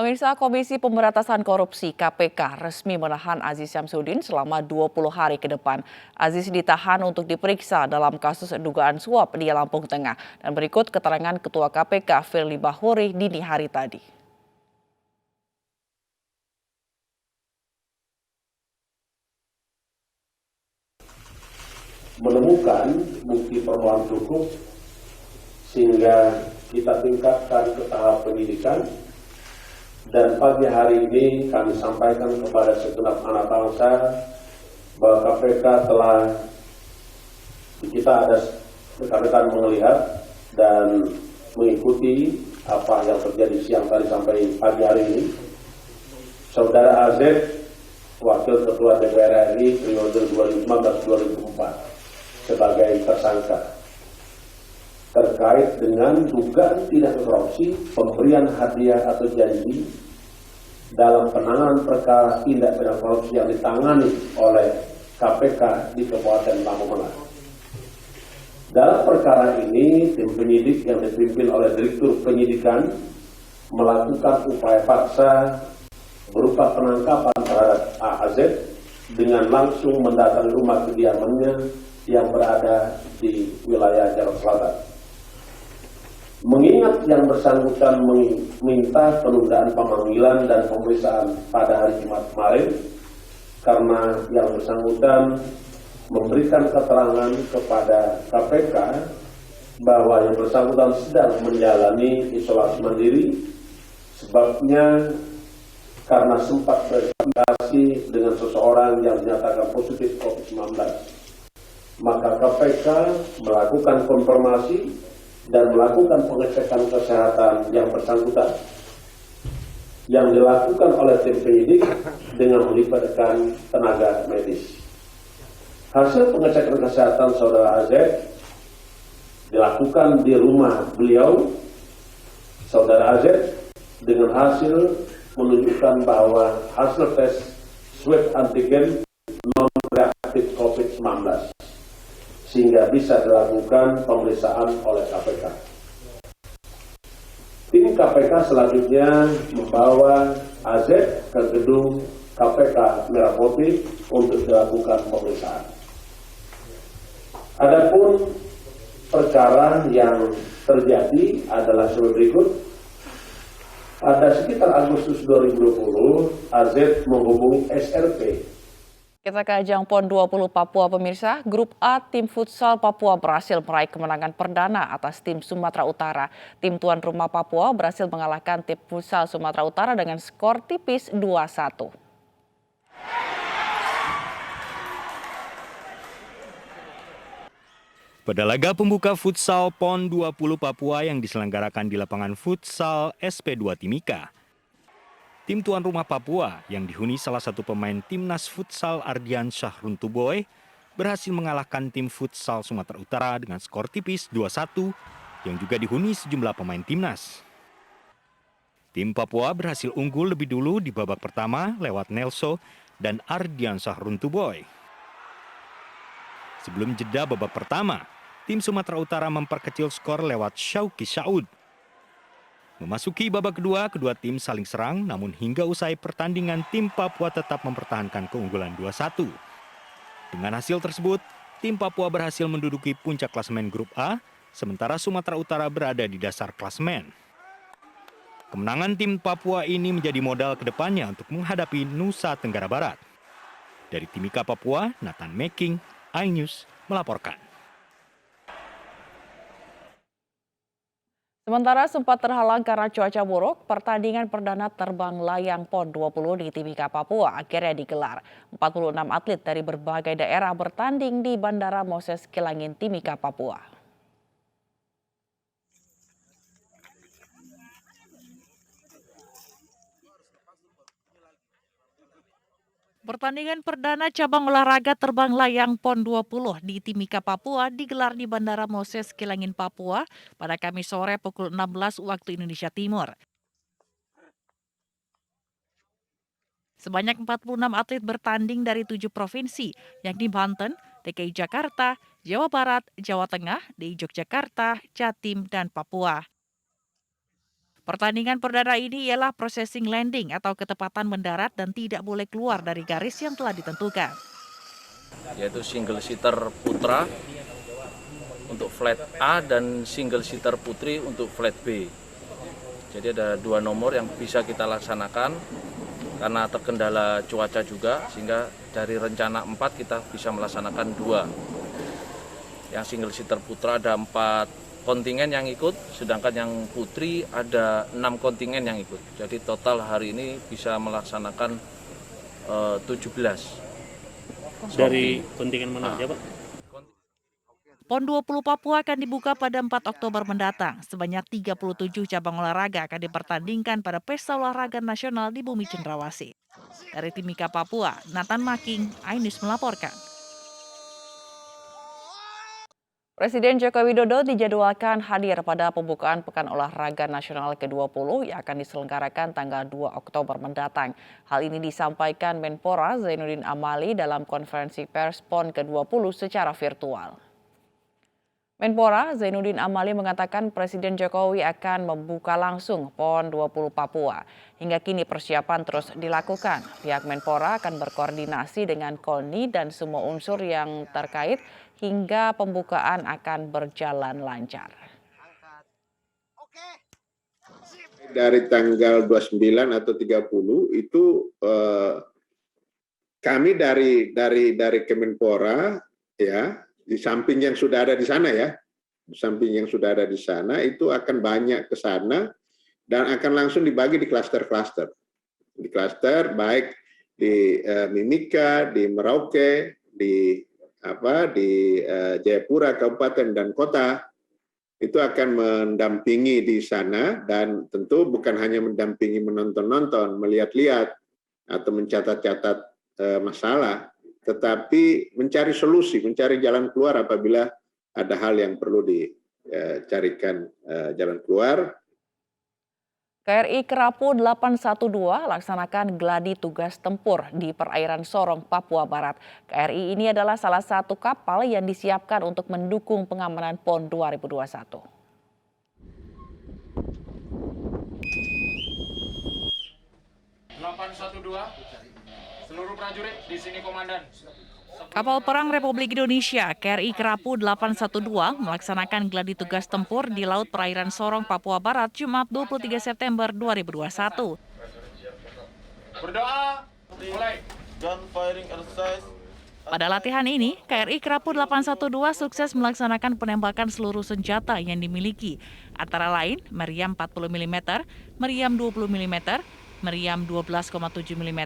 Pemirsa Komisi Pemberantasan Korupsi (KPK) resmi menahan Aziz Syamsuddin selama 20 hari ke depan. Aziz ditahan untuk diperiksa dalam kasus dugaan suap di Lampung Tengah. Dan berikut keterangan Ketua KPK Firly Bahuri dini hari tadi. Menemukan bukti permulaan cukup sehingga kita tingkatkan ke tahap penyidikan, dan pagi hari ini kami sampaikan kepada segenap anak bangsa bahwa KPK telah kita ada rekan-rekan melihat dan mengikuti apa yang terjadi siang tadi sampai pagi hari ini. Saudara AZ, Wakil Ketua DPR RI periode 2015-2024 sebagai tersangka terkait dengan dugaan tindak korupsi, pemberian hadiah atau janji dalam penanganan perkara tindak pidana korupsi yang ditangani oleh KPK di Kabupaten Lampung Tengah. Dalam perkara ini, tim penyidik yang dipimpin oleh Direktur Penyidikan melakukan upaya paksa berupa penangkapan terhadap AAZ dengan langsung mendatangi rumah kediamannya yang berada di wilayah Jakarta Selatan. Mengingat yang bersangkutan meminta penundaan pemanggilan dan pemeriksaan pada hari Jumat kemarin, karena yang bersangkutan memberikan keterangan kepada KPK bahwa yang bersangkutan sedang menjalani isolasi mandiri, sebabnya karena sempat berkomunikasi dengan seseorang yang dinyatakan positif COVID-19. Maka KPK melakukan konfirmasi dan melakukan pengecekan kesehatan yang bersangkutan yang dilakukan oleh tim penyidik dengan melibatkan tenaga medis. Hasil pengecekan kesehatan saudara AZ dilakukan di rumah beliau, saudara AZ, dengan hasil menunjukkan bahwa hasil tes swab antigen non-reaktif COVID-19, sehingga bisa dilakukan pemeriksaan oleh KPK. Tim KPK selanjutnya membawa AZ ke gedung KPK Merah Putih untuk dilakukan pemeriksaan. Adapun perkara yang terjadi adalah sebagai berikut. Pada sekitar Agustus 2020, AZ menghubungi SRP. Kita ke ajang PON 20 Papua pemirsa, Grup A tim futsal Papua berhasil meraih kemenangan perdana atas tim Sumatera Utara. Tim tuan rumah Papua berhasil mengalahkan tim futsal Sumatera Utara dengan skor tipis 2-1. Pada laga pembuka futsal PON 20 Papua yang diselenggarakan di lapangan futsal SP2 Timika, tim tuan rumah Papua yang dihuni salah satu pemain timnas futsal Ardian Syahruntuboy berhasil mengalahkan tim futsal Sumatera Utara dengan skor tipis 2-1 yang juga dihuni sejumlah pemain timnas. Tim Papua berhasil unggul lebih dulu di babak pertama lewat Nelso dan Ardian Syahruntuboy. Sebelum jeda babak pertama, tim Sumatera Utara memperkecil skor lewat Syauki Saud. Memasuki babak kedua, kedua tim saling serang, namun hingga usai pertandingan tim Papua tetap mempertahankan keunggulan 2-1. Dengan hasil tersebut, tim Papua berhasil menduduki puncak klasemen Grup A, sementara Sumatera Utara berada di dasar klasemen. Kemenangan tim Papua ini menjadi modal ke depannya untuk menghadapi Nusa Tenggara Barat. Dari Timika, Papua, Nathan Meking, iNews melaporkan. Sementara sempat terhalang karena cuaca buruk, pertandingan perdana terbang layang PON 20 di Timika, Papua akhirnya digelar. 46 atlet dari berbagai daerah bertanding di Bandara Moses Kilangin, Timika, Papua. Pertandingan perdana cabang olahraga terbang layang PON 20 di Timika, Papua digelar di Bandara Moses Kilangin, Papua pada Kamis sore pukul 16 waktu Indonesia Timur. Sebanyak 46 atlet bertanding dari 7 provinsi, yakni Banten, DKI Jakarta, Jawa Barat, Jawa Tengah, DKI Yogyakarta, Jatim, dan Papua. Pertandingan perdana ini ialah processing landing atau ketepatan mendarat dan tidak boleh keluar dari garis yang telah ditentukan. Yaitu single seater putra untuk flat A dan single seater putri untuk flat B. Jadi ada 2 nomor yang bisa kita laksanakan karena terkendala cuaca juga, sehingga dari rencana 4 kita bisa melaksanakan 2. Yang single seater putra ada 4 kontingen yang ikut, sedangkan yang putri ada 6 kontingen yang ikut. Jadi total hari ini bisa melaksanakan 17. Dari kontingen mana aja, Pak? PON 20 Papua akan dibuka pada 4 Oktober mendatang. Sebanyak 37 cabang olahraga akan dipertandingkan pada Pesta Olahraga Nasional di Bumi Cenderawasih. Dari Timika, Papua, Nathan Making, iNews melaporkan. Presiden Joko Widodo dijadwalkan hadir pada pembukaan Pekan Olahraga Nasional ke-20 yang akan diselenggarakan tanggal 2 Oktober mendatang. Hal ini disampaikan Menpora Zainuddin Amali dalam konferensi pers PON ke-20 secara virtual. Menpora Zainuddin Amali mengatakan Presiden Jokowi akan membuka langsung PON 20 Papua. Hingga kini persiapan terus dilakukan. Pihak Menpora akan berkoordinasi dengan KONI dan semua unsur yang terkait hingga pembukaan akan berjalan lancar. Dari tanggal 29 atau 30 itu kami dari Kemenpora ya, di samping yang sudah ada di sana ya, di samping yang sudah ada di sana itu akan banyak ke sana dan akan langsung dibagi di klaster-klaster. Di klaster baik di Mimika, di Merauke, di Jayapura, kabupaten dan kota, itu akan mendampingi di sana dan tentu bukan hanya mendampingi menonton-nonton, melihat-lihat atau mencatat-catat masalah, tetapi mencari solusi, mencari jalan keluar apabila ada hal yang perlu dicarikan jalan keluar. KRI Kerapu 812 laksanakan gladi tugas tempur di perairan Sorong, Papua Barat. KRI ini adalah salah satu kapal yang disiapkan untuk mendukung pengamanan PON 2021. Seluruh prajurit di sini, Komandan. Kapal Perang Republik Indonesia KRI Kerapu 812 melaksanakan gladi tugas tempur di Laut Perairan Sorong, Papua Barat, Jumat 23 September 2021. Berdoa, mulai. Gun firing exercise. Pada latihan ini, KRI Kerapu 812 sukses melaksanakan penembakan seluruh senjata yang dimiliki, antara lain meriam 40 mm, meriam 20 mm, meriam 12,7 mm,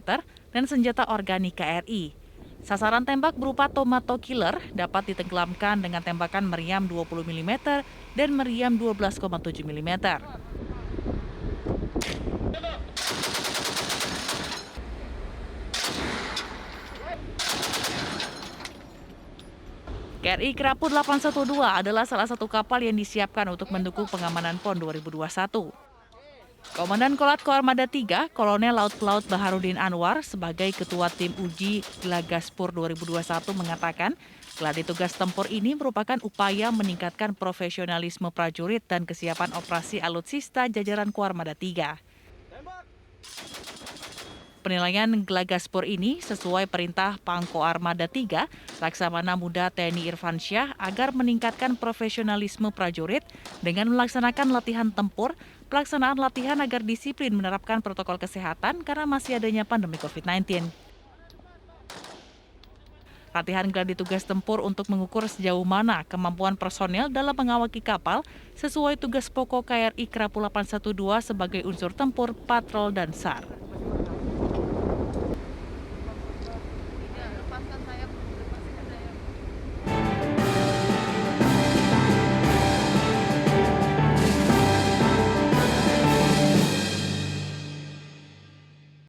dan senjata organik KRI. Sasaran tembak berupa tomato killer dapat ditenggelamkan dengan tembakan meriam 20 mm dan meriam 12,7 mm. KRI Kerapu 812 adalah salah satu kapal yang disiapkan untuk mendukung pengamanan PON 2021. Komandan Kolat Koarmada 3, Kolonel Laut Pelaut Baharudin Anwar sebagai Ketua Tim Uji Glagaspur 2021 mengatakan, gladi tugas tempur ini merupakan upaya meningkatkan profesionalisme prajurit dan kesiapan operasi alutsista jajaran Koarmada 3. Penilaian Glagaspur ini sesuai perintah Pangko Armada 3, Laksamana Muda TNI Irfansyah agar meningkatkan profesionalisme prajurit dengan melaksanakan latihan tempur, pelaksanaan latihan agar disiplin menerapkan protokol kesehatan karena masih adanya pandemi COVID-19. Latihan gladi tugas tempur untuk mengukur sejauh mana kemampuan personel dalam mengawaki kapal sesuai tugas pokok KRI Kerapu 812 sebagai unsur tempur, patrol, dan SAR.